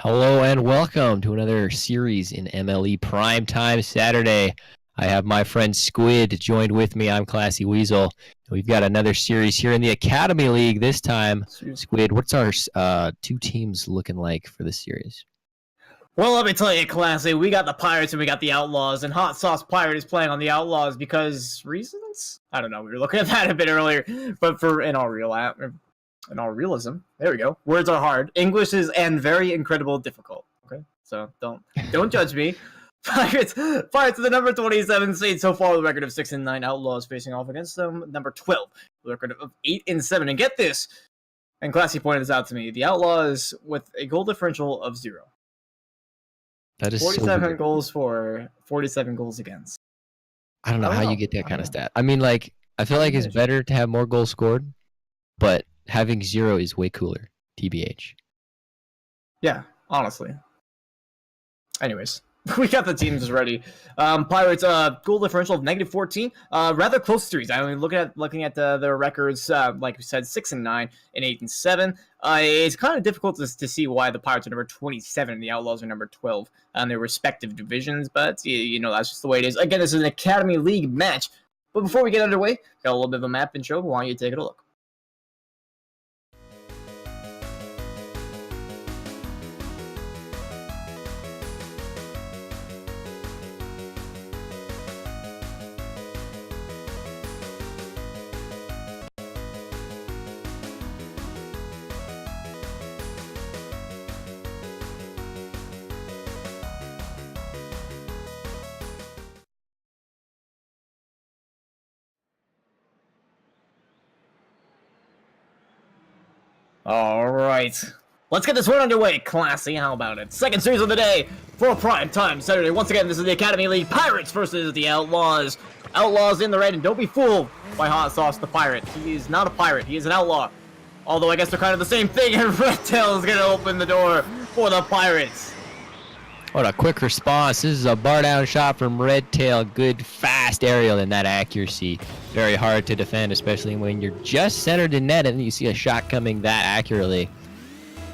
Hello and welcome to another series in MLE Primetime Saturday. I have my friend Squid joined with me. I'm Classy Weasel. We've got another series here in the Academy League this time. Squid, what's our two teams looking like for this series? Well, let me tell you, Classy, we got the Pirates and we got the Outlaws, and Hot Sauce Pirate is playing on the Outlaws because reasons? I don't know. We were looking at that a bit earlier, but in all realism, there we go. Words are hard. English is and very incredible difficult. Okay, so don't judge me. Pirates are the number 27 seed so far with a record of 6-9. Outlaws facing off against them, number 12 with a record of 8-7. And get this, and Classy pointed this out to me: the Outlaws with a goal differential of 0. That is 47 goals for, 47 goals against. I don't know how you get that kind of stat. I mean, like, I feel like it's better to have more goals scored, but having 0 is way cooler, TBH. Yeah, honestly. Anyways, we got the teams ready. Pirates goal differential of -14. Rather close series. I mean, looking at their records, like we said, 6-9 and 8-7. It's kind of difficult to see why the Pirates are number 27 and the Outlaws are number 12 on their respective divisions, but you know, that's just the way it is. Again, this is an Academy League match. But before we get underway, got a little bit of a map intro. Why don't you take a look? Alright, let's get this one underway, Classy. How about it? Second series of the day for Prime Time Saturday. Once again, this is the Academy League Pirates versus the Outlaws. Outlaws in the red, and don't be fooled by Hot Sauce the Pirate. He is not a pirate, he is an outlaw. Although I guess they're kind of the same thing, and Redtail is going to open the door for the Pirates. What a quick response. This is a bar down shot from Redtail. Good fast aerial and that accuracy. Very hard to defend, especially when you're just centered in net and you see a shot coming that accurately.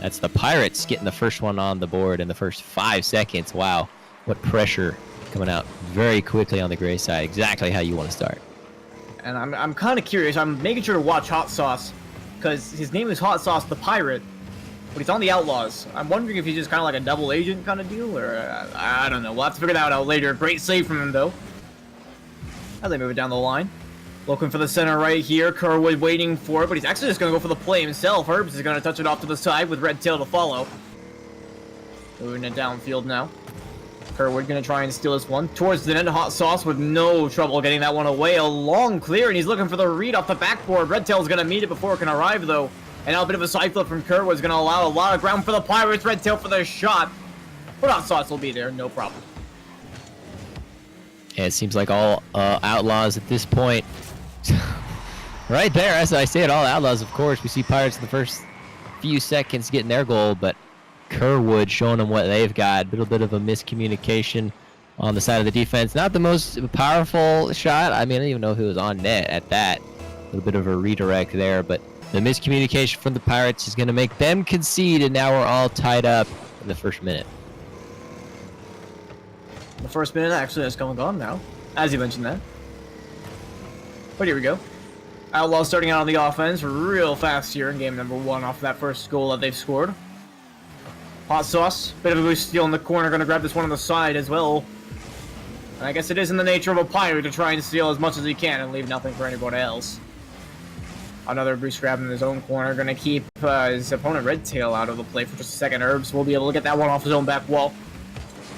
That's the Pirates getting the first one on the board in the first 5 seconds. Wow, what pressure coming out very quickly on the gray side. Exactly how you want to start. And I'm kind of curious. I'm making sure to watch Hot Sauce because his name is Hot Sauce the Pirate, but he's on the Outlaws. I'm wondering if he's just kind of like a double agent kind of deal, or I don't know. We'll have to figure that out later. Great save from him, though. As they move it down the line. Looking for the center right here. Kerwood waiting for it, but he's actually just going to go for the play himself. Herbs is going to touch it off to the side with Redtail to follow. Moving it downfield now. Kerwood going to try and steal this one. Towards the net, Hot Sauce with no trouble getting that one away. A long clear, and he's looking for the read off the backboard. Redtail's going to meet it before it can arrive, though. And now a bit of a side flip from Kerwood is going to allow a lot of ground for the Pirates. Redtail for their shot. But Hot Sauce will be there, no problem. Yeah, it seems like all Outlaws at this point. Right there, as I say it, all Outlaws, of course. We see Pirates in the first few seconds getting their goal, but Kerwood showing them what they've got. A little bit of a miscommunication on the side of the defense. Not the most powerful shot. I mean, I don't even know who was on net at that. A little bit of a redirect there, but the miscommunication from the Pirates is going to make them concede, and now we're all tied up in the first minute. The first minute actually has come and gone now, as you mentioned that. But here we go. Outlaws starting out on the offense real fast here in game number 1 off that first goal that they've scored. Hot Sauce, bit of a loose steal in the corner, going to grab this one on the side as well. And I guess it is in the nature of a pirate to try and steal as much as he can and leave nothing for anybody else. Another boost grab in his own corner, going to keep his opponent Redtail out of the play for just a second. Herbs will be able to get that one off his own back wall.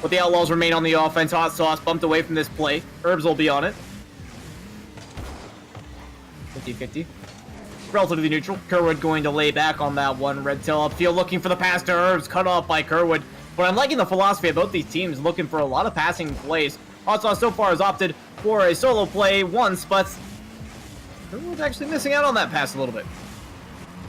But the Outlaws remain on the offense. Hot Sauce bumped away from this play. Herbs will be on it. 50-50. Relatively neutral. Kerwood going to lay back on that one. Redtail upfield looking for the pass to Herbs. Cut off by Kerwood. But I'm liking the philosophy of both these teams, looking for a lot of passing plays. Hot Sauce so far has opted for a solo play once, but Kerwood's actually missing out on that pass a little bit.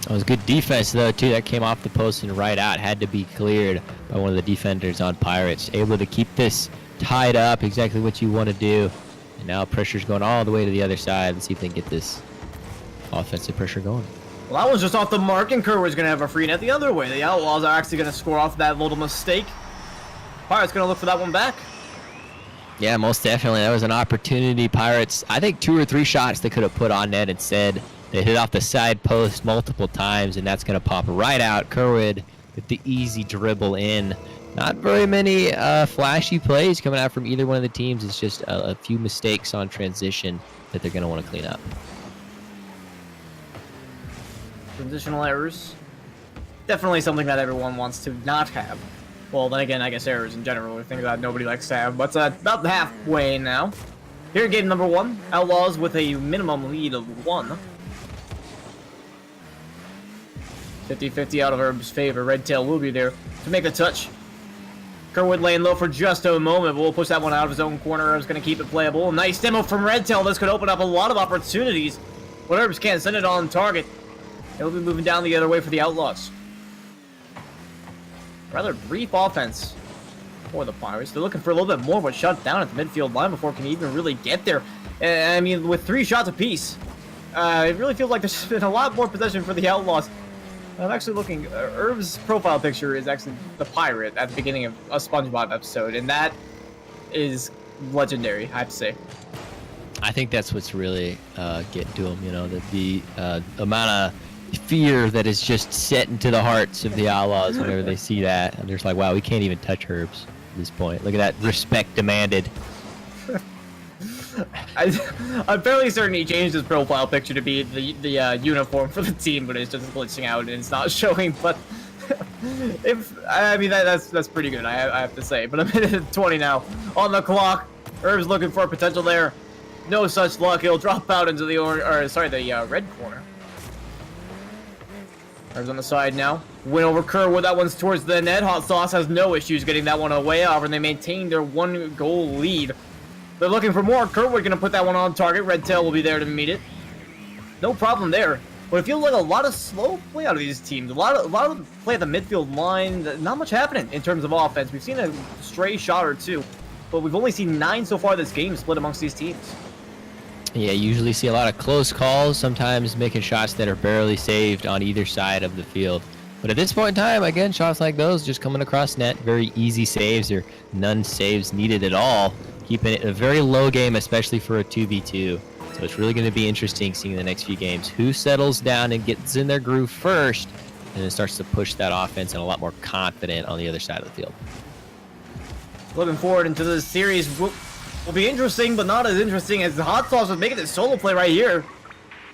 It was good defense, though, too. That came off the post and right out. Had to be cleared by one of the defenders on Pirates. Able to keep this tied up, exactly what you want to do. And now pressure's going all the way to the other side. Let's see if they can get this offensive pressure going. Well, that was just off the mark, and Kerwood's going to have a free net the other way. The Outlaws are actually going to score off that little mistake. Pirates going to look for that one back. Yeah, most definitely. That was an opportunity. Pirates, I think 2 or 3 shots they could have put on net instead. They hit off the side post multiple times, and that's going to pop right out. Kerwood with the easy dribble in. Not very many flashy plays coming out from either one of the teams. It's just a few mistakes on transition that they're going to want to clean up. Transitional errors. Definitely something that everyone wants to not have. Well, then again, I guess errors in general are things that nobody likes to have. But about halfway now. Here in game number 1, Outlaws with a minimum lead of 1. 50-50 out of Herb's favor. Redtail will be there to make a touch. Kerwood laying low for just a moment, but we'll push that one out of his own corner. Herb's going to keep it playable. Nice demo from Redtail. This could open up a lot of opportunities. When Herbs can't send it on target, he'll be moving down the other way for the Outlaws. Rather brief offense for the Pirates. They're looking for a little bit more, but shut down at the midfield line before it can even really get there. I mean, with 3 shots apiece, it really feels like there's been a lot more possession for the Outlaws. I'm actually looking. Herb's profile picture is actually the pirate at the beginning of a SpongeBob episode, and that is legendary, I have to say. I think that's what's really getting to him. You know, the amount of fear that is just set into the hearts of the Outlaws whenever they see that, and they're just like, "Wow, we can't even touch Herbs at this point. Look at that respect demanded." I'm fairly certain he changed his profile picture to be the uniform for the team, but it's just glitching out and it's not showing. But I mean that's pretty good, I have to say. But a minute and 20 now on the clock. Herb's looking for potential there. No such luck. He'll drop out into the red corner. Herb's on the side now. Win over Kerwood. That one's towards the net. Hot Sauce has no issues getting that one away. However, they maintain their 1-goal lead. They're looking for more. Kerwood going to put that one on target. Redtail will be there to meet it. No problem there. But it feels like a lot of slow play out of these teams. A lot of play at the midfield line. Not much happening in terms of offense. We've seen a stray shot or 2, but we've only seen 9 so far this game split amongst these teams. Yeah, you usually see a lot of close calls, sometimes making shots that are barely saved on either side of the field. But at this point in time, again, shots like those just coming across net, very easy saves or none saves needed at all. Keeping it a very low game, especially for a 2v2. So it's really going to be interesting seeing the next few games who settles down and gets in their groove first and then starts to push that offense and a lot more confident on the other side of the field. Looking forward into this series will be interesting, but not as interesting as the Hot Sauce was making this solo play right here.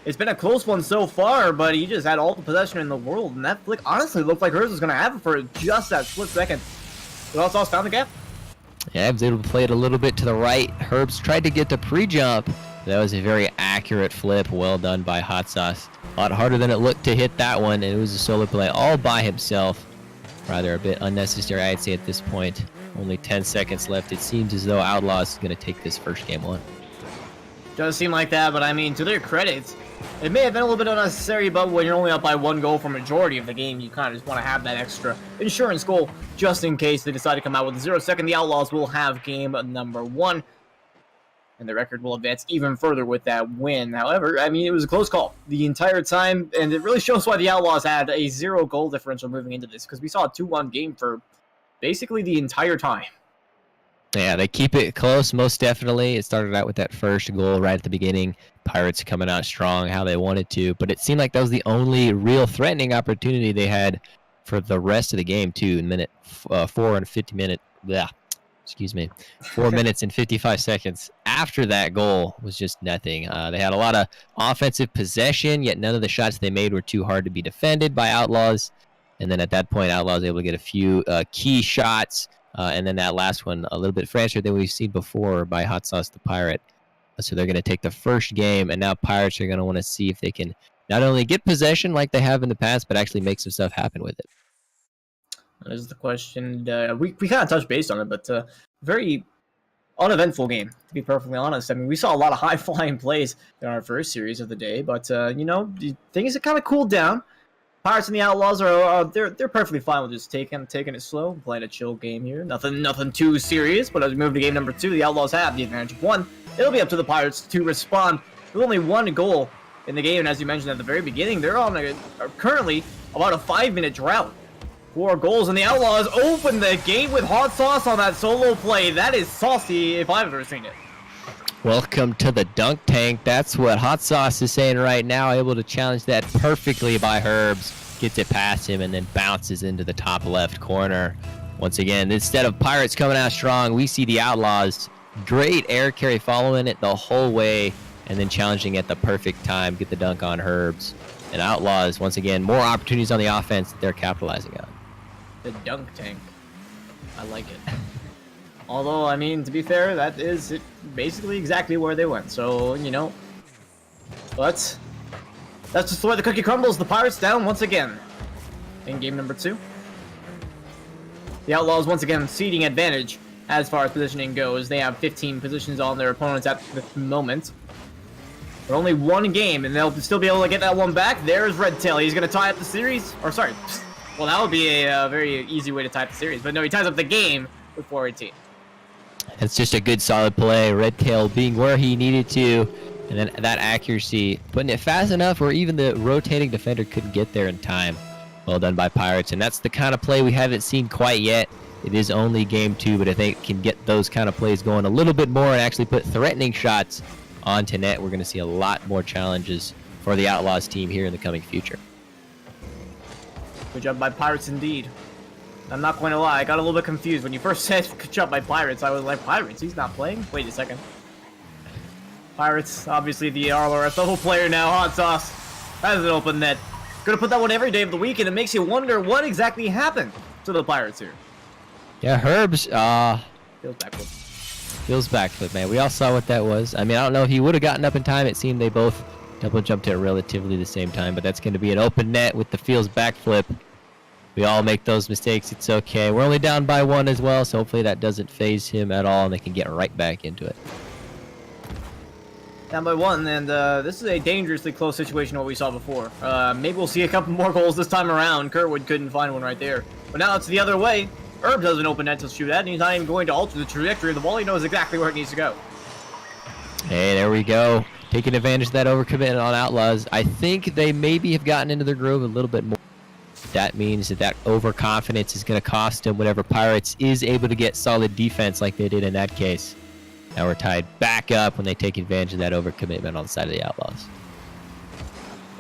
It's been a close one so far, but he just had all the possession in the world, and that flick honestly looked like Herbs was going to have it for just that split second. But Hot Sauce found the gap. Yeah, I was able to play it a little bit to the right. Herbs tried to get the pre-jump. That was a very accurate flip. Well done by Hot Sauce. A lot harder than it looked to hit that one, and it was a solo play all by himself. Rather a bit unnecessary, I'd say, at this point. Only 10 seconds left. It seems as though Outlaws is going to take this first game on. Does seem like that, but I mean, to their credit, it may have been a little bit unnecessary, but when you're only up by 1 goal for majority of the game, you kind of just want to have that extra insurance goal just in case they decide to come out with a 0-second. The Outlaws will have game number 1, and the record will advance even further with that win. However, I mean, it was a close call the entire time, and it really shows why the Outlaws had a 0-goal differential moving into this, because we saw a 2-1 game for basically the entire time. Yeah, they keep it close, most definitely. It started out with that first goal right at the beginning. Pirates coming out strong how they wanted to, but it seemed like that was the only real threatening opportunity they had for the rest of the game, too. In minute 4 and 50 minute, yeah, excuse me, 4 minutes and 55 seconds after that goal was just nothing. They had a lot of offensive possession, yet none of the shots they made were too hard to be defended by Outlaws. And then at that point, Outlaws able to get a few key shots. And then that last one a little bit faster than we've seen before by Hot Sauce the Pirate. So they're going to take the first game, and now Pirates are going to want to see if they can not only get possession like they have in the past, but actually make some stuff happen with it. That is the question. We kind of touched base on it, but very uneventful game, to be perfectly honest. I mean, we saw a lot of high-flying plays in our first series of the day, but, you know, things have kind of cooled down. Pirates and the Outlaws are they're perfectly fine with just taking it slow, playing a chill game here. Nothing too serious. But as we move to game number 2, the Outlaws have the advantage of 1. It'll be up to the Pirates to respond with only 1 goal in the game. And as you mentioned at the very beginning, they're on currently about a 5-minute drought. 4 goals, and the Outlaws open the game with hot sauce on that solo play. That is saucy if I've ever seen it. Welcome to the dunk tank. That's what Hot Sauce is saying right now. Able to challenge that perfectly by Herbs. Gets it past him and then bounces into the top left corner. Once again, instead of Pirates coming out strong, we see the Outlaws. Great air carry following it the whole way and then challenging at the perfect time. Get the dunk on Herbs. And Outlaws, once again, more opportunities on the offense that they're capitalizing on. The dunk tank. I like it. Although, I mean, to be fair, that is basically exactly where they went. So, you know, but that's just the way the cookie crumbles. The Pirates down once again in game number 2. The Outlaws once again ceding advantage as far as positioning goes. They have 15 positions on their opponents at the moment. But only one game, and they'll still be able to get that one back. There's Redtail. He's going to tie up the series. Or, sorry. Well, that would be a very easy way to tie up the series. But no, he ties up the game with 418. It's just a good, solid play. Redtail being where he needed to. And then that accuracy, putting it fast enough where even the rotating defender couldn't get there in time. Well done by Pirates. And that's the kind of play we haven't seen quite yet. It is only game 2, but if they can get those kind of plays going a little bit more and actually put threatening shots onto net, we're going to see a lot more challenges for the Outlaws team here in the coming future. Good job by Pirates indeed. I'm not going to lie, I got a little bit confused. When you first said good job by Pirates, I was like, Pirates? He's not playing? Wait a second. Pirates, obviously the RLRS level player now, Hot Sauce. Has an open net. Gonna put that one every day of the week, and it makes you wonder what exactly happened to the Pirates here. Yeah, Herbs, Feels backward. feels backflip, man. We all saw what that was. I mean, I don't know if he would have gotten up in time. It seemed they both double jumped at relatively the same time, but that's going to be an open net with the feels backflip. We all make those mistakes. It's okay. We're only down by 1 as well, so hopefully that doesn't phase him at all, and they can get right back into it. Down by 1, and this is a dangerously close situation what we saw before. Maybe we'll see a couple more goals this time around. Kerwood couldn't find one right there. But now it's the other way. Herb has an open net to shoot at, and he's not even going to alter the trajectory of the ball. He knows exactly where it needs to go. Hey, there we go. Taking advantage of that overcommitment on Outlaws. I think they maybe have gotten into their groove a little bit more. That means that overconfidence is going to cost them whenever Pirates is able to get solid defense like they did in that case. Now we're tied back up when they take advantage of that overcommitment on the side of the Outlaws.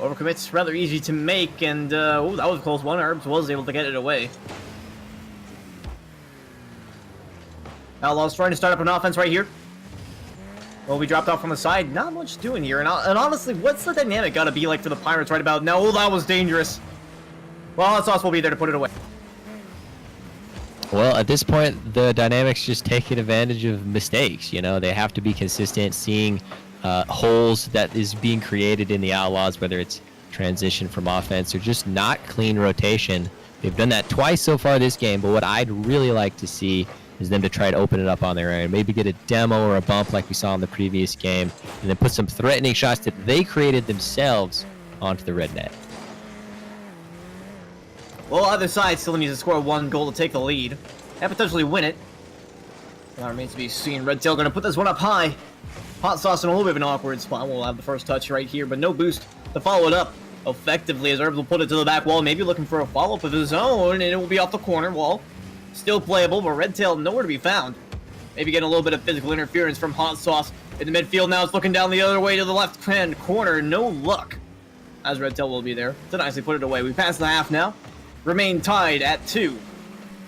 Overcommit's rather easy to make, and ooh, that was a close one. Herbs was able to get it away. Outlaws trying to start up an offense right here. Well, we dropped off from the side. Not much doing here. And honestly, what's the dynamic got to be like for the Pirates right about now? Oh, that was dangerous. Well, Hot Sauce will be there to put it away. Well, at this point, the dynamics just taking advantage of mistakes. You know, they have to be consistent, seeing holes that is being created in the Outlaws, whether it's transition from offense or just not clean rotation. They've done that twice so far this game, but what I'd really like to see is them to try to open it up on their own. Maybe get a demo or a bump like we saw in the previous game, and then put some threatening shots that they created themselves onto the red net. Well, either side still needs to score 1 goal to take the lead and potentially win it. That remains to be seen. Redtail going to put this one up high. Hot Sauce in a little bit of an awkward spot. We'll have the first touch right here, but no boost to follow it up effectively as Herbs will put it to the back wall, maybe looking for a follow-up of his own, and it will be off the corner wall. Still playable, but Redtail nowhere to be found. Maybe getting a little bit of physical interference from Hot Sauce in the midfield. Now it's looking down the other way to the left-hand corner. No luck, as Redtail will be there to nicely put it away. We passed the half now. Remain tied at 2. And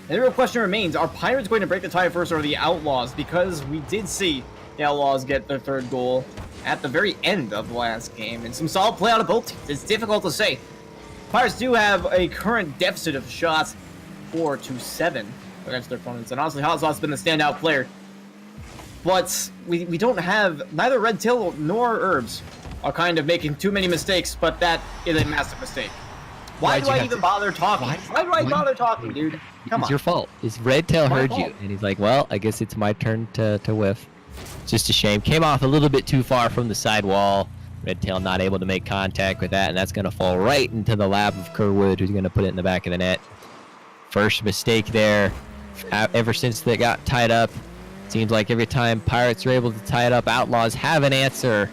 the real question remains, are Pirates going to break the tie first or the Outlaws? Because we did see the Outlaws get their 3rd goal at the very end of the last game. And some solid play out of both teams. It's difficult to say. Pirates do have a current deficit of shots, 4-7 against their opponents. And honestly, Hot Sauce has been the standout player. But we don't have, neither Redtail nor Herbs are kind of making too many mistakes, but that is a massive mistake. Why do I even bother talking? Why do I bother talking, dude? Come on. It's your fault. It's Redtail heard you, and he's like, well, I guess it's my turn to whiff. It's just a shame. Came off a little bit too far from the side wall. Redtail not able to make contact with that, and that's going to fall right into the lap of Kerwood, who's going to put it in the back of the net. First mistake there. Ever since they got tied up, seems like every time Pirates are able to tie it up, Outlaws have an answer.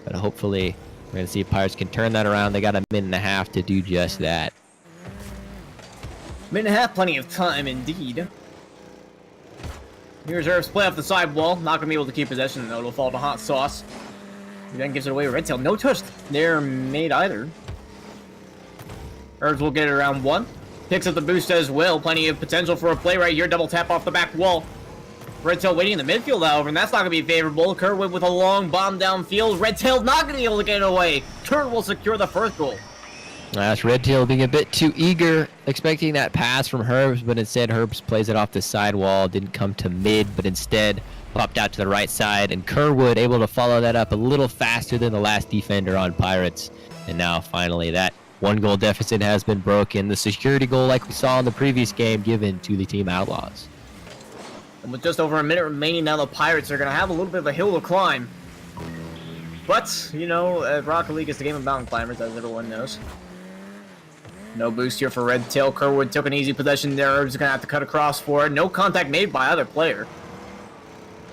But hopefully We're going to see if Pirates can turn that around. They got a minute and a half to do just that. Minute and a half, plenty of time indeed. Here's Herbs play off the sidewall. Not going to be able to keep possession, though. It'll fall to Hot Sauce. He then gives it away to Redtail. No touch there made either. Herbs will get it around 1. Picks up the boost as well. Plenty of potential for a play right here. Double tap off the back wall. Redtail waiting in the midfield, however, and that's not going to be favorable. Kerwood with a long bomb downfield. Redtail not going to be able to get it away. Kerr will secure the first goal. That's Redtail being a bit too eager, expecting that pass from Herbs, but instead Herbs plays it off the sidewall. Didn't come to mid, but instead popped out to the right side, and Kerwood able to follow that up a little faster than the last defender on Pirates. And now finally that 1-goal deficit has been broken. The security goal, like we saw in the previous game, given to the team Outlaws. And with just over a minute remaining now, the Pirates are going to have a little bit of a hill to climb. But, you know, Rocket League is the game of mountain climbers, as everyone knows. No boost here for Redtail. Kerwood took an easy possession there. Herbs going to have to cut across for it. No contact made by either player.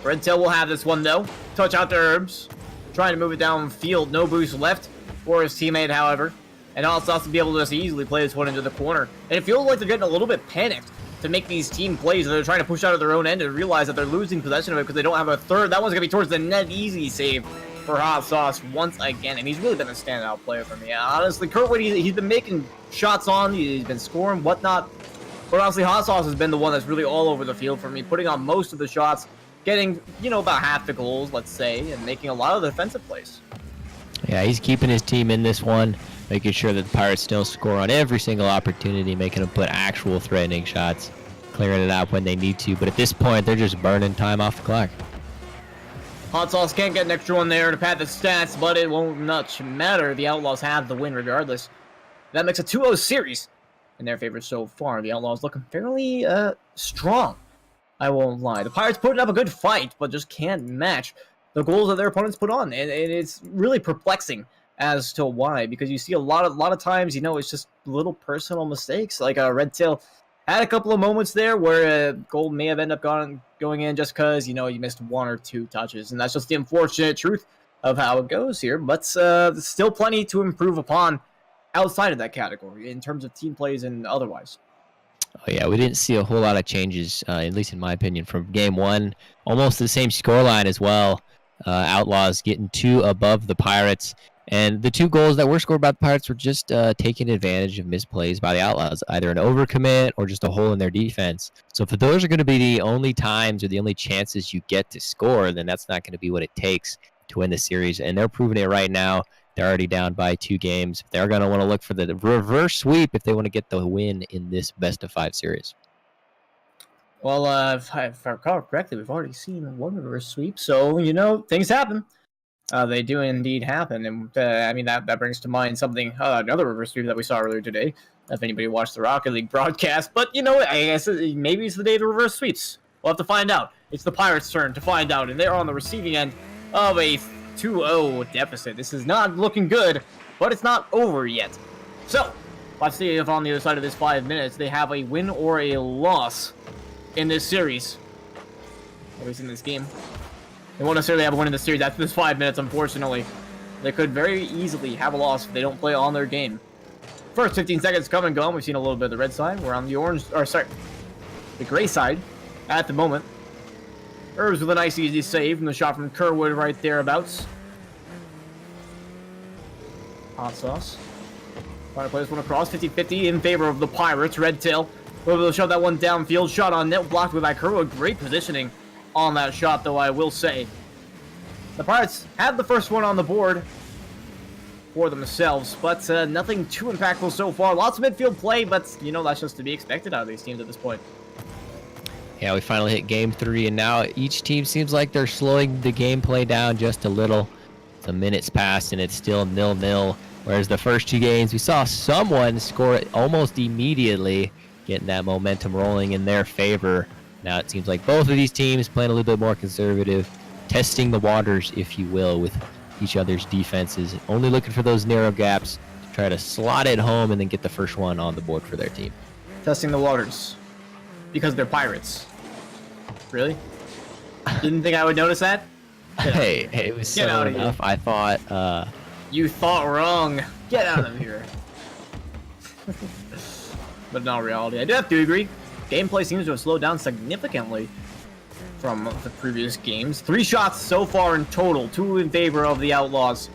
Redtail will have this one, though. Touch out to Herbs. Trying to move it downfield. No boost left for his teammate, however. And also to be able to just easily play this one into the corner. And it feels like they're getting a little bit panicked to make these team plays. They're trying to push out of their own end and realize that they're losing possession of it because they don't have a third. That one's going to be towards the net. Easy save for Hot Sauce once again. And he's really been a standout player for me. Honestly, Kerwood, he's been making shots on. He's been scoring, whatnot. But honestly, Hot Sauce has been the one that's really all over the field for me, putting on most of the shots, getting, you know, about half the goals, let's say, and making a lot of the defensive plays. Yeah, he's keeping his team in this one, making sure that the Pirates still score on every single opportunity, making them put actual threatening shots, clearing it out when they need to. But at this point, they're just burning time off the clock. Hot Sauce can't get an extra one there to pad the stats, but it won't much matter. The Outlaws have the win regardless. That makes a 2-0 series in their favor so far. The Outlaws looking fairly strong, I won't lie. The Pirates putting up a good fight, but just can't match the goals that their opponents put on. And it's really perplexing as to why, because you see a lot of times, you know, it's just little personal mistakes. Like Redtail had a couple of moments there where a goal may have ended up going in just because, you know, you missed 1 or 2 touches. And that's just the unfortunate truth of how it goes here. But there's still plenty to improve upon outside of that category in terms of team plays and otherwise. Oh, yeah, we didn't see a whole lot of changes, at least in my opinion, from game 1. Almost the same scoreline as well. Outlaws getting 2 above the Pirates. And the 2 goals that were scored by the Pirates were just taking advantage of misplays by the Outlaws, either an overcommit or just a hole in their defense. So if those are going to be the only times or the only chances you get to score, then that's not going to be what it takes to win the series. And they're proving it right now. They're already down by 2 games. They're going to want to look for the reverse sweep if they want to get the win in this best-of-5 series. Well, if I recall correctly, we've already seen one reverse sweep. So, you know, things happen. They do indeed happen. And, I mean, that brings to mind something, another reverse sweep that we saw earlier today, if anybody watched the Rocket League broadcast. But, you know, I guess maybe it's the day of the reverse sweeps. We'll have to find out. It's the Pirates' turn to find out. And they're on the receiving end of a 2-0 deficit. This is not looking good, but it's not over yet. So, let's see if on the other side of this 5 minutes they have a win or a loss in this series. At least in this game. They won't necessarily have a win in the series after this 5 minutes, unfortunately. They could very easily have a loss if they don't play on their game. First 15 seconds come and go. We've seen a little bit of the red side. We're on the the gray side at the moment. Herbs with a nice easy save from the shot from Kerwood right thereabouts. Hot Sauce. Trying to play this one across. 50-50 in favor of the Pirates. Redtail will be able to shove that one downfield. Shot on net, blocked with Kerwood. Great positioning on that shot, though, I will say. The Pirates have the first one on the board for themselves, but nothing too impactful so far. Lots of midfield play, but, you know, that's just to be expected out of these teams at this point. Yeah, we finally hit game 3, and now each team seems like they're slowing the gameplay down just a little. Some minutes passed, and it's still 0-0. Whereas the first 2 games, we saw someone score it almost immediately, getting that momentum rolling in their favor. Now it seems like both of these teams playing a little bit more conservative, testing the waters, if you will, with each other's defenses, only looking for those narrow gaps to try to slot it home and then get the first one on the board for their team. Testing the waters because they're Pirates. Really? Didn't think I would notice that? Hey, it was subtle enough. I thought You thought wrong. Get out of here. But in all reality, I do have to agree. Gameplay seems to have slowed down significantly from the previous games. 3 shots so far in total, 2 in favor of the Outlaws.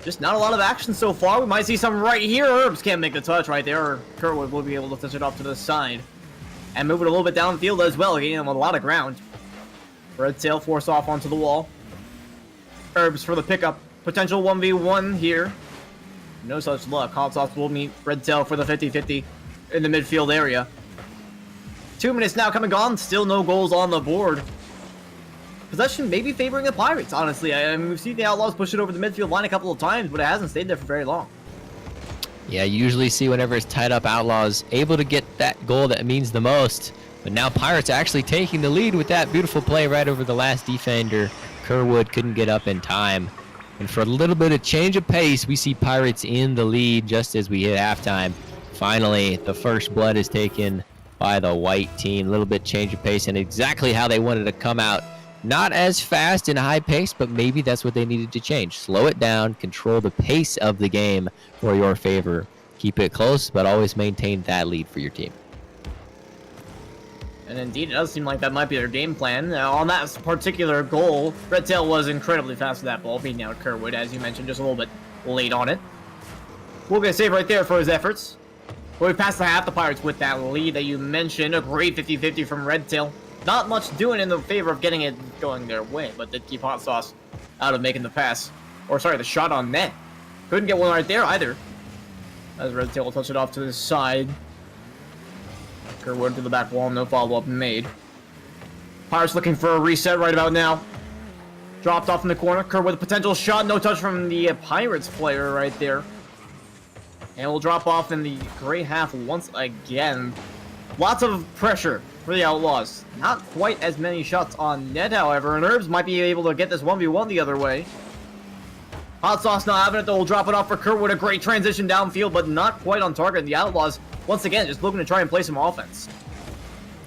Just not a lot of action so far. We might see some right here. Herbs can't make the touch right there, or Kerwood will be able to touch it off to the side. And move it a little bit downfield as well, gaining them a lot of ground. Red Tail force off onto the wall. Herbs for the pickup. Potential 1v1 here. No such luck. Hot Sauce will meet Red Tail for the 50-50 in the midfield area. 2 minutes now come and gone. Still no goals on the board. Possession maybe favoring the Pirates, honestly. I mean, we've seen the Outlaws push it over the midfield line a couple of times, but it hasn't stayed there for very long. Yeah, you usually see whenever it's tied up, Outlaws able to get that goal that means the most. But now Pirates actually taking the lead with that beautiful play right over the last defender. Kerwood couldn't get up in time. And for a little bit of change of pace, we see Pirates in the lead just as we hit halftime. Finally, the first blood is taken by the white team. A little bit change of pace and exactly how they wanted to come out. Not as fast and high pace, but maybe that's what they needed to change. Slow it down, control the pace of the game for your favor. Keep it close, but always maintain that lead for your team. And indeed, it does seem like that might be their game plan. On that particular goal, Red Tail was incredibly fast with that ball, beating out Kerwood, as you mentioned, just a little bit late on it. We'll get a save right there for his efforts. But we passed the half, the Pirates with that lead that you mentioned. A great 50-50 from Red Tail. Not much doing in the favor of getting it going their way, but did keep Hot Sauce out of making the pass. Or sorry, the shot on net. Couldn't get one right there either. As Red Tail will touch it off to the side. Kerwood to the back wall, no follow-up made. Pirates looking for a reset right about now. Dropped off in the corner. Kerwood with a potential shot, no touch from the Pirates player right there. And we'll drop off in the gray half once again. Lots of pressure for the Outlaws. Not quite as many shots on net, however, and Herbs might be able to get this 1v1 the other way. Hot Sauce not having it, though. We'll drop it off for Kerwood. A great transition downfield, but not quite on target. The Outlaws, once again, just looking to try and play some offense.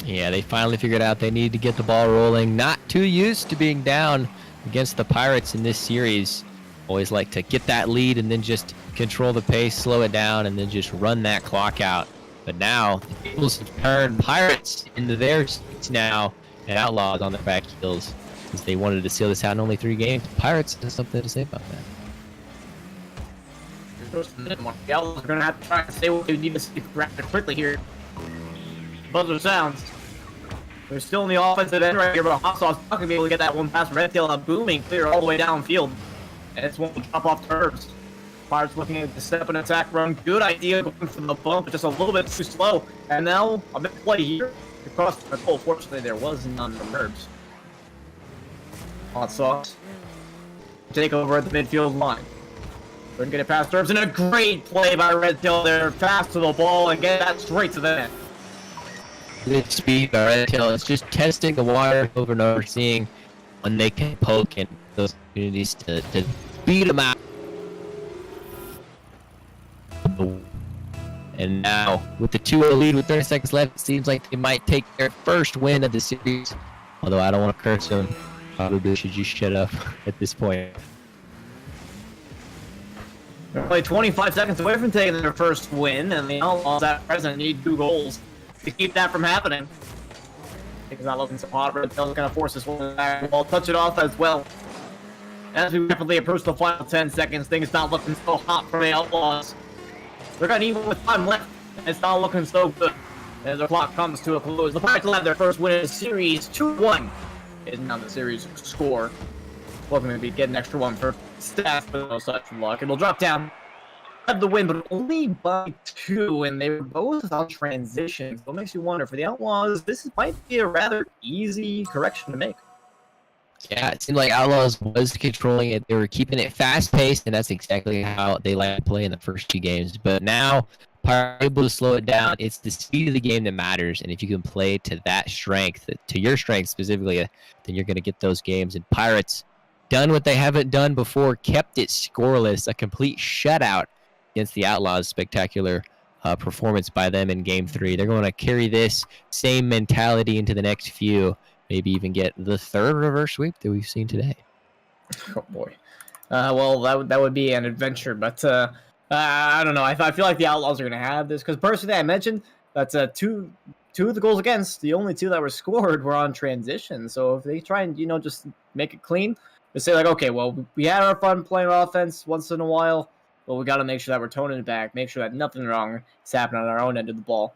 Yeah, they finally figured out they needed to get the ball rolling. Not too used to being down against the Pirates in this series. Always like to get that lead and then just control the pace, slow it down, and then just run that clock out. But now, the tables have turned. Pirates into their seats now, and Outlaws on their back heels, since they wanted to seal this out in only 3 games. Pirates has something to say about that. The Outlaws are going to have to try and say what they need to see rather quickly here. Buzzer sounds. They're still in the offensive end right here, but Hot Sauce not going to be able to get that one past Red Tail, a booming clear all the way downfield. And it's one will drop off to Herbs. Pirates looking at the step and attack run. Good idea going for the bump, but just a little bit too slow. And now a big play here across the goal. Fortunately, there was none from Herbs. Hot Sauce take over at the midfield line. Couldn't get it past Herbs, and a great play by Red Tail there. Fast to the ball and get that straight to the net. Good speed by Red Tail. It's just testing the water over and over, seeing when they can poke and those opportunities to beat them out. And now, with the 2-0 lead with 30 seconds left, it seems like they might take their first win of the series. Although I don't want to curse them. Probably should just shut up at this point. They're only 25 seconds away from taking their first win, and the Outlaws at present need 2 goals to keep that from happening. It's not looking so hot. Red Tail's going to force this one back. We'll touch it off as well. As we rapidly approach the final 10 seconds, things not looking so hot for the Outlaws. They're going to even with time left, and it's not looking so good. As the clock comes to a close, the Pirates will have their first win in the series. 2-1 is now the series score. Looking to be getting extra one for stats, but no such luck. It'll drop down. Have the win, but only by 2, and they were both on transition. So it makes you wonder, for the Outlaws, this might be a rather easy correction to make. Yeah, it seemed like Outlaws was controlling it. They were keeping it fast-paced, and that's exactly how they like to play in the first 2 games. But now, Pirates are able to slow it down. It's the speed of the game that matters, and if you can play to that strength, to your strength specifically, then you're going to get those games. And Pirates done what they haven't done before, kept it scoreless, a complete shutout against the Outlaws. Spectacular performance by them in Game 3. They're going to carry this same mentality into the next few. Maybe even get the 3rd reverse sweep that we've seen today. Oh boy. Well, that would be an adventure, but I don't know. I feel like the Outlaws are going to have this because personally, I mentioned that two of the goals against, the only two that were scored were on transition. So if they try and just make it clean, just say like, okay, well, we had our fun playing offense once in a while, but we got to make sure that we're toning it back, make sure that nothing wrong is happening on our own end of the ball.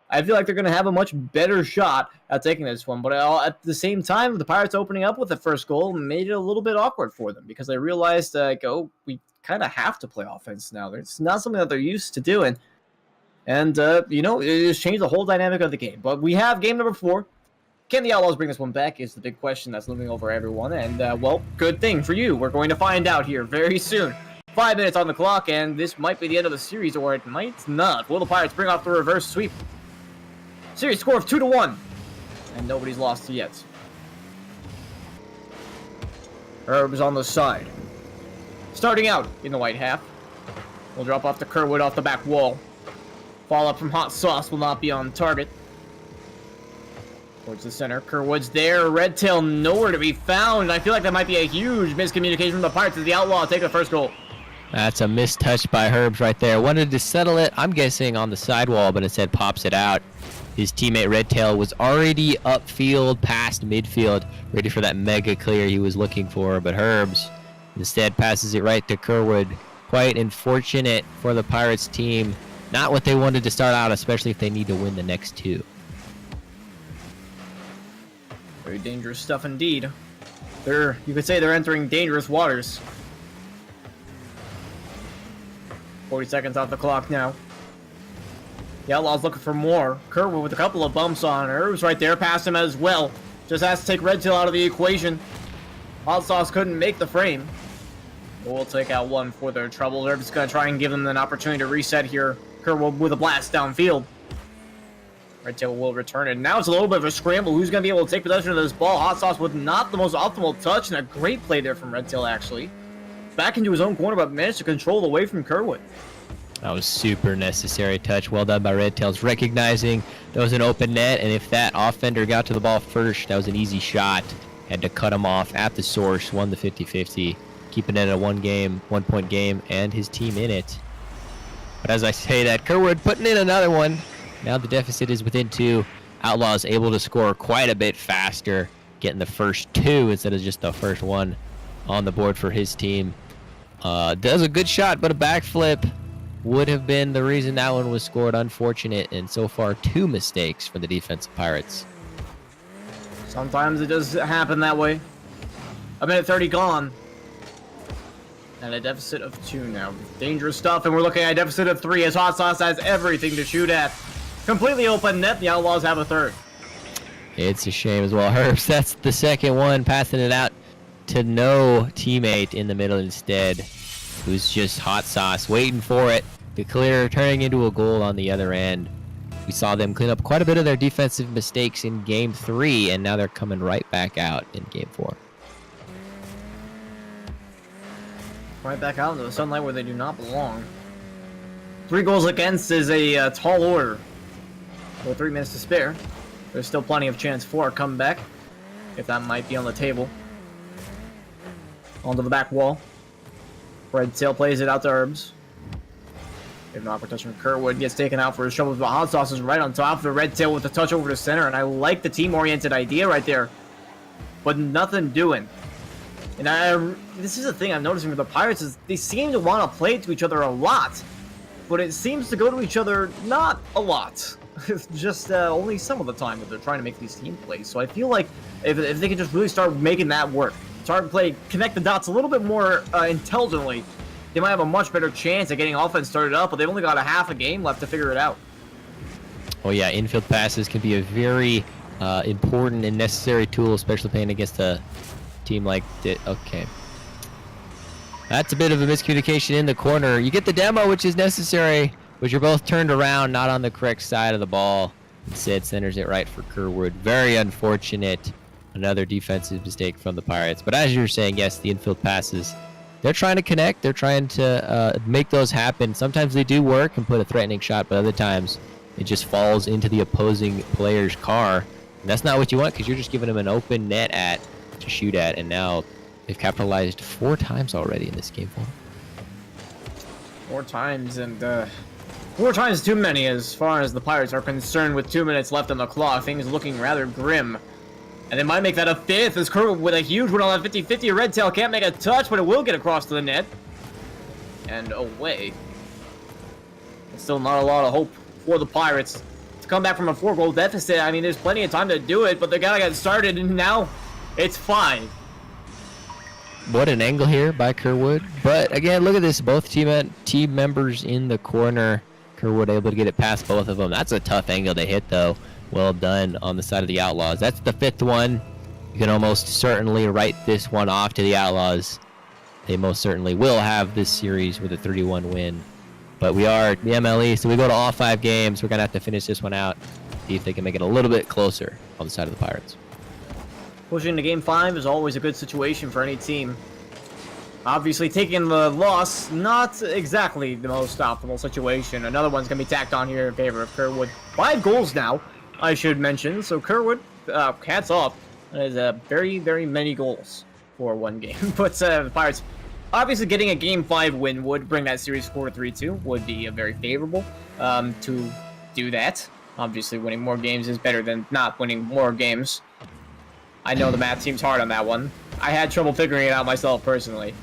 I feel like they're going to have a much better shot at taking this one. But at the same time, the Pirates opening up with the first goal made it a little bit awkward for them because they realized, we kind of have to play offense now. It's not something that they're used to doing. And, it just changed the whole dynamic of the game. But we have game number 4. Can the Outlaws bring this one back is the big question that's looming over everyone. And, well, good thing for you. We're going to find out here very soon. 5 minutes on the clock, and this might be the end of the series, or it might not. Will the Pirates bring off the reverse sweep? Series score of 2-1, and nobody's lost yet. Herb's on the side. Starting out in the white half. We'll drop off to Kerwood off the back wall. Follow up from Hot Sauce will not be on target. Towards the center. Kerwood's there. Redtail nowhere to be found. I feel like that might be a huge miscommunication from the Pirates as the Outlaws take the first goal. That's a missed touch by Herbs right there. Wanted to settle it, I'm guessing, on the sidewall, but instead pops it out. His teammate Redtail was already upfield, past midfield, ready for that mega clear he was looking for, but Herbs instead passes it right to Kerwood. Quite unfortunate for the Pirates team. Not what they wanted to start out, especially if they need to win the next 2. Very dangerous stuff indeed. You could say they're entering dangerous waters. 40 seconds off the clock now. The Outlaws looking for more. Kerwood with a couple of bumps on. Herbs right there, past him as well. Just has to take Redtail out of the equation. Hot Sauce couldn't make the frame. But we'll take out one for their trouble. They're just going to try and give them an opportunity to reset here. Kerwood with a blast downfield. Redtail will return it. Now it's a little bit of a scramble. Who's going to be able to take possession of this ball? Hot Sauce with not the most optimal touch, and a great play there from Redtail, actually. Back into his own corner, but managed to control away from Kerwood. That was super necessary touch. Well done by Redtails, recognizing there was an open net, and if that offender got to the ball first, that was an easy shot. Had to cut him off at the source, won the 50-50, keeping it a one-point game, and his team in it. But as I say that, Kerwood putting in another one. Now the deficit is within 2. Outlaws able to score quite a bit faster, getting the first 2 instead of just the first one on the board for his team. Does a good shot, but a backflip would have been the reason that one was scored. Unfortunate, and so far 2 mistakes for the defensive Pirates. Sometimes it does happen that way. A minute 30 gone. And a deficit of 2 now. Dangerous stuff, and we're looking at a deficit of 3 as Hot Sauce has everything to shoot at. Completely open net, the Outlaws have a third. It's a shame as well. Herbs, that's the second one, passing it out to no teammate in the middle instead. Who's just Hot Sauce, waiting for it to clear, turning into a goal on the other end. We saw them clean up quite a bit of their defensive mistakes in Game 3, and now they're coming right back out in Game 4. Right back out into the sunlight where they do not belong. 3 goals against is a tall order. With 3 minutes to spare, there's still plenty of chance for a comeback, if that might be on the table. Onto the back wall. Redtail plays it out to Herbs. Give an awkward touch from Kerwood. Gets taken out for his troubles, but Hot Sauce is right on top of the Redtail with a touch over the center, and I like the team-oriented idea right there. But nothing doing. And this is the thing I'm noticing with the Pirates is they seem to want to play to each other a lot, but it seems to go to each other not a lot. It's just only some of the time that they're trying to make these team plays. So I feel like if they could just really start making that work, start to play, connect the dots a little bit more intelligently, they might have a much better chance at getting offense started up, but they've only got a half a game left to figure it out. Oh yeah, infield passes can be a very important and necessary tool, especially playing against a team like this. Okay. That's a bit of a miscommunication in the corner. You get the demo, which is necessary, but you're both turned around, not on the correct side of the ball. Instead, centers it right for Kerwood. Very unfortunate. Another defensive mistake from the Pirates. But as you were saying, yes, the infield passes, they're trying to connect. They're trying to make those happen. Sometimes they do work and put a threatening shot, but other times it just falls into the opposing player's car. And that's not what you want because you're just giving them an open net to shoot at. And now They've capitalized 4 times already in this game 4. 4 times, and 4 times too many as far as the Pirates are concerned. With 2 minutes left on the clock, things looking rather grim. And they might make that a 5th as Kerwood with a huge one on that 50-50. Red Tail can't make a touch, but it will get across to the net. And away. It's still not a lot of hope for the Pirates to come back from a 4-goal deficit. I mean, there's plenty of time to do it, but they gotta get started, and now it's 5. What an angle here by Kerwood. But again, look at this. Both team members in the corner. Kerwood able to get it past both of them. That's a tough angle to hit, though. Well done on the side of the Outlaws. That's the 5th one. You can almost certainly write this one off to the Outlaws. They most certainly will have this series with a 3-1 win. But we are the MLE, so we go to all 5 games. We're going to have to finish this one out, see if they can make it a little bit closer on the side of the Pirates. Pushing to game 5 is always a good situation for any team. Obviously, taking the loss, not exactly the most optimal situation. Another one's going to be tacked on here in favor of Kerwood. 5 goals now, I should mention. So Kerwood, hats off. That is very, very many goals for one game. But the Pirates, obviously getting a game 5 win would bring that series score to 3-2. Would be very favorable to do that. Obviously, winning more games is better than not winning more games. I know the math seems hard on that one. I had trouble figuring it out myself personally.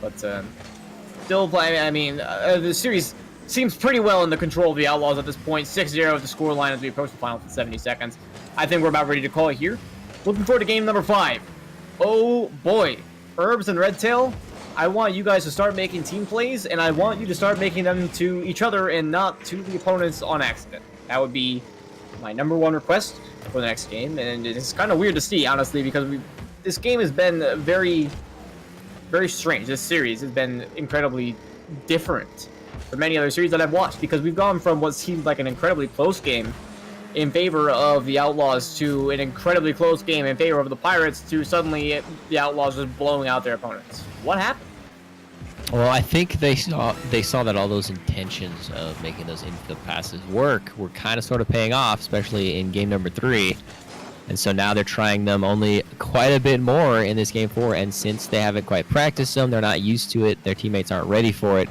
But still playing, I mean, the series seems pretty well in the control of the Outlaws at this point. 6-0 at the scoreline as we approach the final 70 seconds. I think we're about ready to call it here. Looking forward to game number 5. Oh boy. Herbs and Redtail, I want you guys to start making team plays, and I want you to start making them to each other and not to the opponents on accident. That would be my #1 request for the next game, and it's kind of weird to see, honestly, because this game has been very, very strange. This series has been incredibly different from many other series that I've watched, because we've gone from what seemed like an incredibly close game in favor of the Outlaws to an incredibly close game in favor of the Pirates to suddenly the Outlaws just blowing out their opponents. What happened? Well, I think they saw that all those intentions of making those infield passes work were kind of sort of paying off, especially in game number 3. And so now they're trying them only quite a bit more in this game 4. And since they haven't quite practiced them, they're not used to it, their teammates aren't ready for it,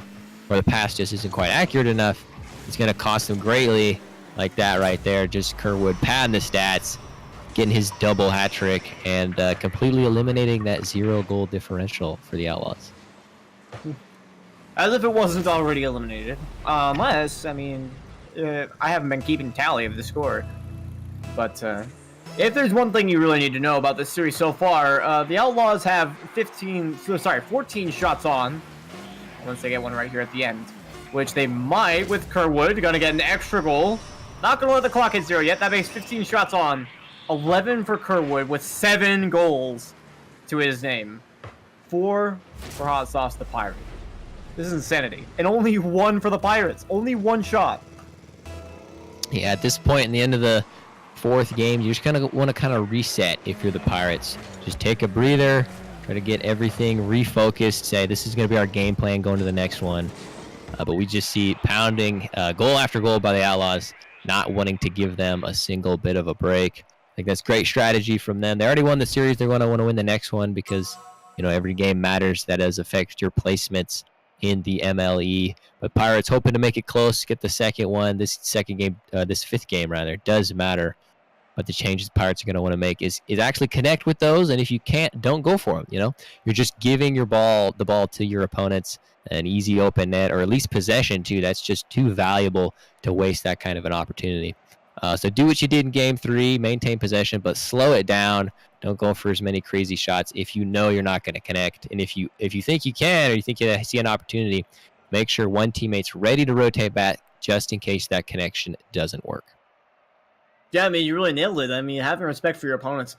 or the pass just isn't quite accurate enough, it's going to cost them greatly. Like that right there, just Kerwood padding the stats, getting his double hat trick, and completely eliminating that 0-goal differential for the Outlaws. As if it wasn't already eliminated. Unless, I mean, I haven't been keeping tally of the score. But if there's one thing you really need to know about this series so far, the Outlaws have 14 shots on, once they get one right here at the end, which they might with Kerwood. Gonna get an extra goal. Not gonna let the clock hit 0 yet. That makes 15 shots on. 11 for Kerwood with 7 goals to his name. 4 for Hot Sauce the Pirate. This is insanity. And only 1 for the Pirates. Only 1 shot. Yeah, at this point in the end of the 4th game, you just kind of want to kind of reset if you're the Pirates. Just take a breather, try to get everything refocused, say this is going to be our game plan going to the next one. But we just see pounding goal after goal by the Outlaws, not wanting to give them a single bit of a break. I think that's great strategy from them. They already won the series. They're going to want to win the next one because, you know, every game matters. That does affect your placements in the MLE. But Pirates hoping to make it close, get the second one. This 5th game rather, does matter. But the changes Pirates are going to want to make is actually connect with those. And if you can't, don't go for them. You know, you're just giving the ball to your opponents, an easy open net, or at least possession too. That's just too valuable to waste that kind of an opportunity. So do what you did in game 3, maintain possession, but slow it down. Don't go for as many crazy shots if you know you're not going to connect. And if you think you can, or you think you see an opportunity, make sure one teammate's ready to rotate back just in case that connection doesn't work. Yeah, I mean, you really nailed it. I mean, having respect for your opponents.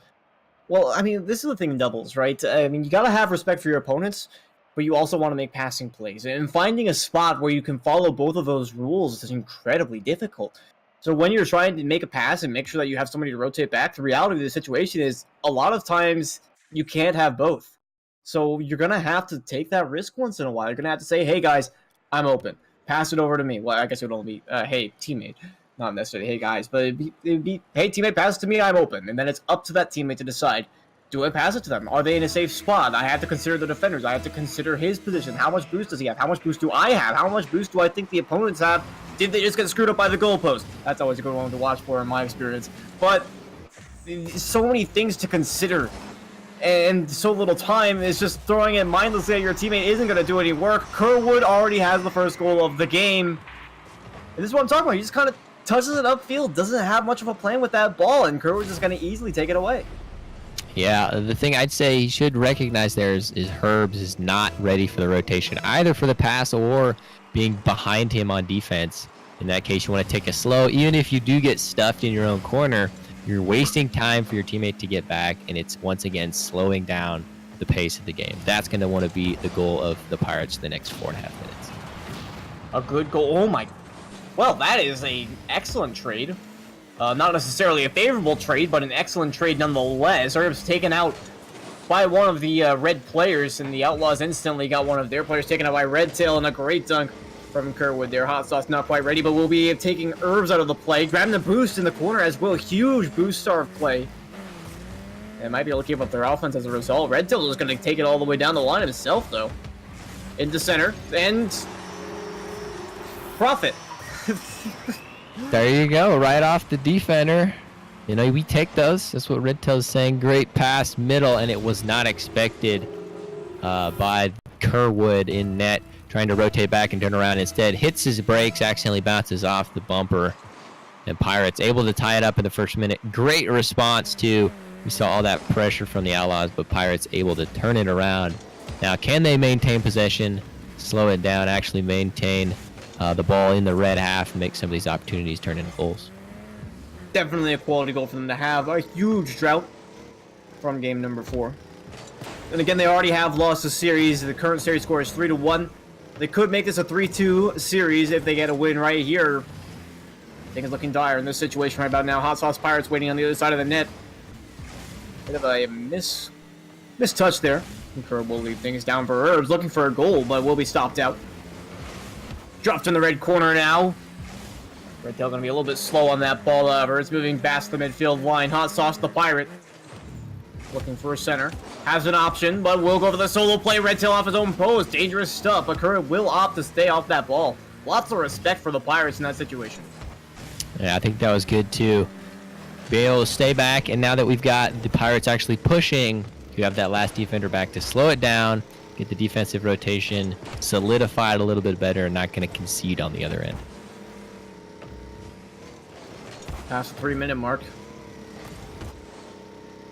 Well, I mean, this is the thing in doubles, right? I mean, you got to have respect for your opponents, but you also want to make passing plays. And finding a spot where you can follow both of those rules is incredibly difficult. So when you're trying to make a pass and make sure that you have somebody to rotate back, the reality of the situation is a lot of times you can't have both. So you're going to have to take that risk once in a while. You're going to have to say, hey, guys, I'm open. Pass it over to me. Well, I guess it would only be, hey, teammate. Not necessarily, hey, guys. But it'd be, hey, teammate, pass it to me, I'm open. And then it's up to that teammate to decide, Do I pass it to them? Are they in a safe spot? I have to consider the defenders. I have to consider his position. How much boost does he have? How much boost do I have? How much boost do I think the opponents have? Did they just get screwed up by the goalpost? That's always a good one to watch for in my experience. But so many things to consider. And so little time is just throwing it mindlessly at your teammate isn't going to do any work. Kerwood already has the first goal of the game. And this is what I'm talking about. He just kind of touches it upfield. Doesn't have much of a plan with that ball. And Kerwood's just going to easily take it away. Yeah, the thing I'd say he should recognize there is Herbs is not ready for the rotation, either for the pass or being behind him on defense. In that case, you want to take a slow. Even if you do get stuffed in your own corner, you're wasting time for your teammate to get back, and it's once again slowing down the pace of the game. That's going to want to be the goal of the Pirates the next 4.5 minutes. A good goal. Oh my. Well, that is an excellent trade. Not necessarily a favorable trade, but an excellent trade nonetheless. Herbs taken out by one of the red players, and the Outlaws instantly got one of their players taken out by Redtail, and a great dunk from Kerwood there. Hot Sauce not quite ready, but we'll be taking Herbs out of the play. Grabbing the boost in the corner as well. Huge boost star play. And might be able to keep up their offense as a result. Redtail is going to take it all the way down the line himself, though. Into center, and profit. There you go, right off the defender. You know, we take those. That's what Redtail's saying. Great pass middle, and it was not expected by Kerwood in net. Trying to rotate back and turn around instead. Hits his brakes, accidentally bounces off the bumper. And Pirates able to tie it up in the first minute. Great response, too. We saw all that pressure from the Outlaws, but Pirates able to turn it around. Now, can they maintain possession, slow it down, actually maintain the ball in the red half and make some of these opportunities turn into goals? Definitely a quality goal for them to have. A huge drought from game number 4. And again, they already have lost the series. The current series score is 3-1. They could make this a 3-2 series if they get a win right here. I think it's looking dire in this situation right about now. Hot Sauce Pirates waiting on the other side of the net. Bit of a miss touch there. Kerr will leave things down for Herbs, looking for a goal, but will be stopped out. Dropped in the red corner now. Redtail going to be a little bit slow on that ball. Herbs moving past the midfield line. Hot Sauce the Pirate. Looking for a center. Has an option, but will go for the solo play. Redtail off his own post. Dangerous stuff, but Kerr will opt to stay off that ball. Lots of respect for the Pirates in that situation. Yeah, I think that was good, too. Be able to stay back, and now that we've got the Pirates actually pushing, you have that last defender back to slow it down, get the defensive rotation solidified a little bit better, and not going to concede on the other end. Past the 3-minute mark.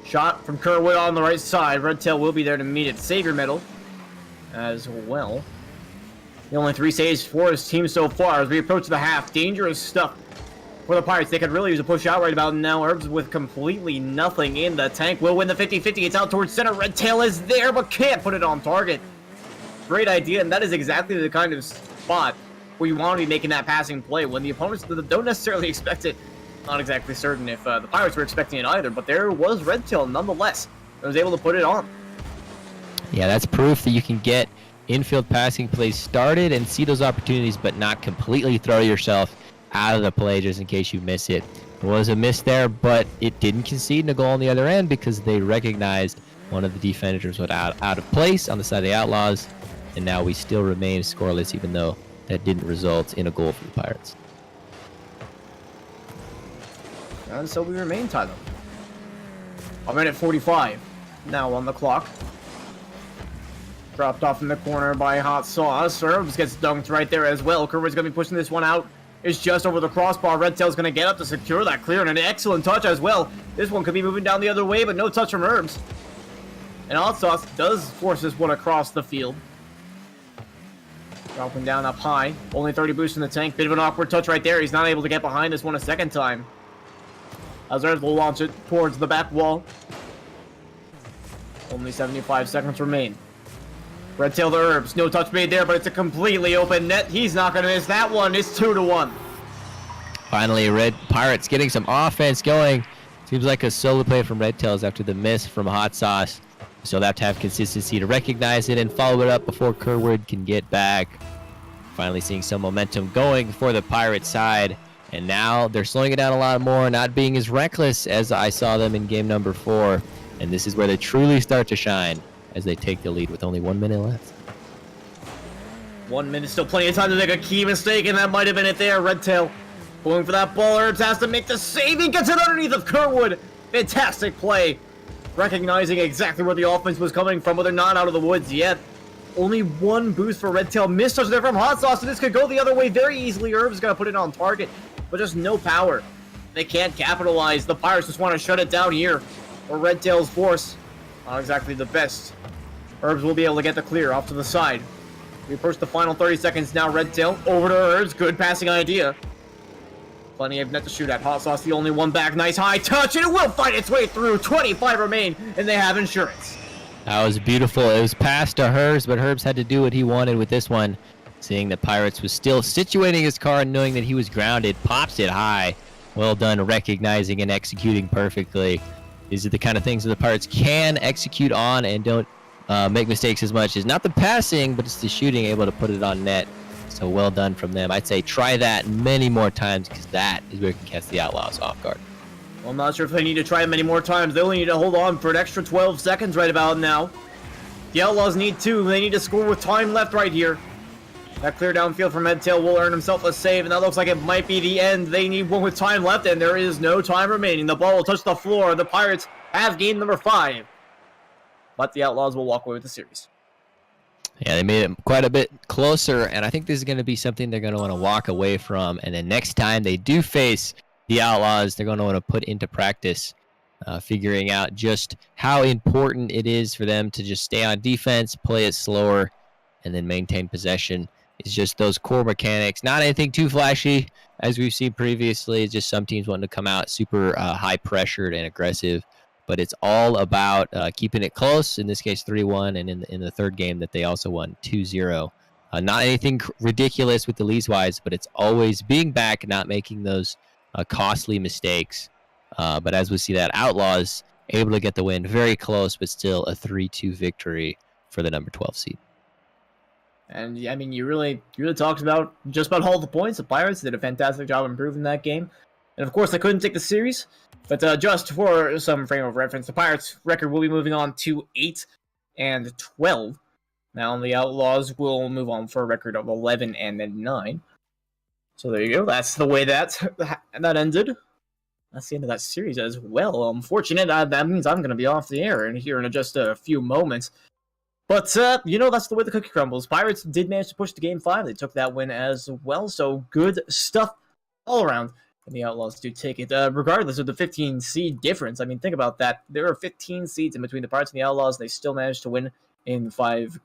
Shot from Kerwood on the right side. Redtail will be there to meet it. Savior medal as well. The only 3 saves for his team so far as we approach the half. Dangerous stuff for the Pirates. They could really use a push out right about now. Herbs with completely nothing in the tank. Will win the 50-50. It's out towards center. Redtail is there, but can't put it on target. Great idea, and that is exactly the kind of spot where you want to be making that passing play when the opponents don't necessarily expect it. Not exactly certain if the Pirates were expecting it either, but there was Redtail nonetheless that was able to put it on. Yeah, that's proof that you can get infield passing plays started and see those opportunities, but not completely throw yourself out of the play just in case you miss it. It was a miss there, but it didn't concede a goal on the other end because they recognized one of the defenders was out of place on the side of the Outlaws, and now we still remain scoreless even though that didn't result in a goal for the Pirates. And so we remain tied up. A minute 45 now on the clock. Dropped off in the corner by Hot Sauce. Herbs gets dunked right there as well. Kerwood's going to be pushing this one out. It's just over the crossbar. Redtail's going to get up to secure that clear, and an excellent touch as well. This one could be moving down the other way, but no touch from Herbs. And Hot Sauce does force this one across the field. Dropping down up high. Only 30 boosts in the tank. Bit of an awkward touch right there. He's not able to get behind this one a second time. As Herbs will launch it towards the back wall. Only 75 seconds remain. Redtail to Herbs. No touch made there, but it's a completely open net. He's not going to miss that one. It's 2-1. Finally, Red Pirates getting some offense going. Seems like a solo play from Redtails after the miss from Hot Sauce. So they'll have to have consistency to recognize it and follow it up before Kerwood can get back. Finally seeing some momentum going for the Pirate side. And now they're slowing it down a lot more, not being as reckless as I saw them in game number 4. And this is where they truly start to shine as they take the lead with only 1 minute left. 1 minute, still plenty of time to make a key mistake, and that might have been it there. Redtail going for that ball. Herbs has to make the save. He gets it underneath of Kerwood. Fantastic play. Recognizing exactly where the offense was coming from, but they're not out of the woods yet. Only one boost for Redtail. Missed touch there from Hot Sauce, and this could go the other way very easily. Herb's gonna put it on target, but just no power. They can't capitalize. The Pirates just want to shut it down here. Or Redtail's force. Not exactly the best. Herbs will be able to get the clear off to the side. We approach the final 30 seconds now. Redtail over to Herbs. Good passing idea. Plenty of net to shoot at. Hot Sauce the only one back. Nice high touch, and it will fight its way through. 25 remain, and they have insurance. That was beautiful. It was passed to Herbs, but Herbs had to do what he wanted with this one. Seeing that Pirates was still situating his car and knowing that he was grounded, pops it high. Well done recognizing and executing perfectly. These are the kind of things that the Pirates can execute on and don't make mistakes as much as not the passing, but it's the shooting, able to put it on net. So well done from them. I'd say try that many more times because that is where you can catch the Outlaws off guard. Well, I'm not sure if they need to try it many more times. They only need to hold on for an extra 12 seconds right about now. The Outlaws need 2. They need to score with time left right here. That clear downfield from Redtail will earn himself a save, and that looks like it might be the end. They need one with time left, and there is no time remaining. The ball will touch the floor. The Pirates have game number 5. But the Outlaws will walk away with the series. Yeah, they made it quite a bit closer, and I think this is going to be something they're going to want to walk away from. And then next time they do face the Outlaws, they're going to want to put into practice, figuring out just how important it is for them to just stay on defense, play it slower, and then maintain possession. It's just those core mechanics. Not anything too flashy, as we've seen previously. It's just some teams wanting to come out super high-pressured and aggressive. But it's all about keeping it close, in this case 3-1, and in the third game that they also won 2-0. Not anything ridiculous with the leads-wise, but it's always being back, not making those costly mistakes. But as we see that, Outlaws able to get the win, very close, but still a 3-2 victory for the number 12 seed. And I mean, you really talked about just about all the points. The Pirates did a fantastic job improving that game, and of course they couldn't take the series. But just for some frame of reference, the Pirates' record will be moving on to 8-12. Now the Outlaws will move on for a record of 11-9. So there you go. That's the way that ended. That's the end of that series as well. Unfortunate. That means I'm going to be off the air here in just a few moments. But, that's the way the cookie crumbles. Pirates did manage to push to Game 5. They took that win as well, so good stuff all around. And the Outlaws do take it, regardless of the 15 seed difference. I mean, think about that. There are 15 seeds in between the Pirates and the Outlaws. They still managed to win in 5,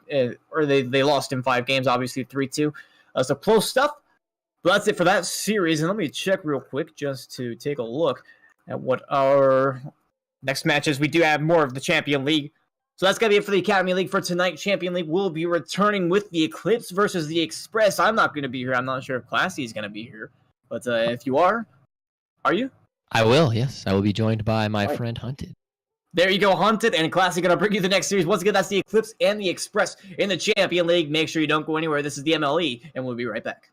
or they lost in 5 games, obviously 3-2. So close stuff. But that's it for that series. And let me check real quick just to take a look at what our next matches. We do have more of the Champion League. So that's going to be it for the Academy League for tonight. Champion League will be returning with the Eclipse versus the Express. I'm not going to be here. I'm not sure if Classy is going to be here. But if you are you? I will, yes. I will be joined by my friend Hunted. There you go, Hunted, and Classy going to bring you the next series. Once again, that's the Eclipse and the Express in the Champion League. Make sure you don't go anywhere. This is the MLE, and we'll be right back.